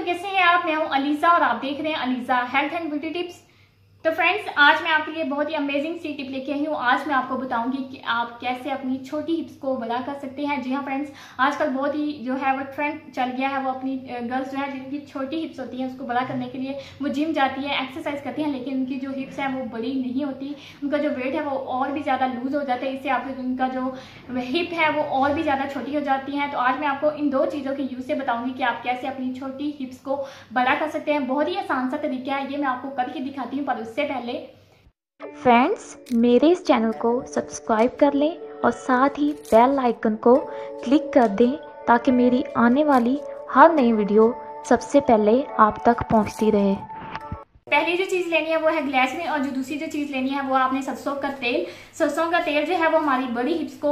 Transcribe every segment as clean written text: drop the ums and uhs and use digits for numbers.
कैसे हैं आप? मैं हूं अलीजा और आप देख रहे हैं ELISA health and beauty tips. तो फ्रेंड्स, आज मैं आपके लिए बहुत ही अमेजिंग सी टिप लेके आई हूँ। आज मैं आपको बताऊंगी कि आप कैसे अपनी छोटी हिप्स को बड़ा कर सकते हैं। जी हाँ फ्रेंड्स, आजकल बहुत ही जो है वो ट्रेंड चल गया है। वो अपनी गर्ल्स जो है जिनकी छोटी हिप्स होती हैं उसको बड़ा करने के लिए वो जिम जाती है, एक्सरसाइज करती हैं, लेकिन उनकी जो हिप्स है वो बड़ी नहीं होती। उनका जो वेट है वो और भी ज़्यादा लूज हो जाता है। इससे आपकी उनका जो हिप है वो और भी ज़्यादा छोटी हो जाती हैं। तो आज मैं आपको इन दो चीज़ों के यूज़ से बताऊंगी कि आप कैसे अपनी छोटी हिप्स को बड़ा कर सकते हैं। बहुत ही आसान सा तरीका है, ये मैं आपको करके दिखाती हूँ। पर उससे पहले फ्रेंड्स, मेरे इस चैनल को सब्सक्राइब कर लें और साथ ही बेल आइकन को क्लिक कर दें ताकि मेरी आने वाली हर नई वीडियो सबसे पहले आप तक पहुंचती रहे। पहली जो चीज़ लेनी है वो है ग्लिसरीन, और जो दूसरी जो चीज़ लेनी है वो आपने सरसों का तेल। सरसों का तेल जो है वो हमारी बड़ी हिप्स को,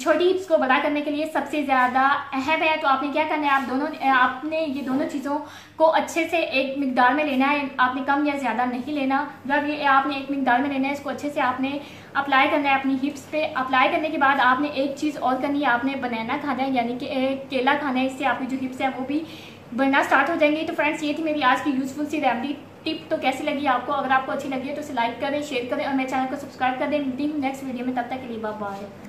छोटी हिप्स को बड़ा करने के लिए सबसे ज़्यादा अहम है। तो आपने क्या करना है, आपने ये दोनों चीज़ों को अच्छे से एक मिकदार में लेना है। आपने कम या ज़्यादा नहीं लेना, जब ये आपने एक मिकदार में लेना है, इसको अच्छे से आपने अप्लाई करना है अपनी हिप्स पे। अप्लाई करने के बाद आपने एक चीज़ और करनी है, आपने बनाना खाना है, यानी कि केला खाना है। इससे आपकी जो हिप्स है वो भी बनना स्टार्ट हो जाएंगी। तो फ्रेंड्स, ये थी मेरी आज की यूजफुल सी रेमेडी टिप। तो कैसी लगी आपको? अगर आपको अच्छी लगी है तो इसे लाइक करें, शेयर करें और मेरे चैनल को सब्सक्राइब कर दें। मिलती हूँ नेक्स्ट वीडियो में, तब तक के लिए बाय बाय।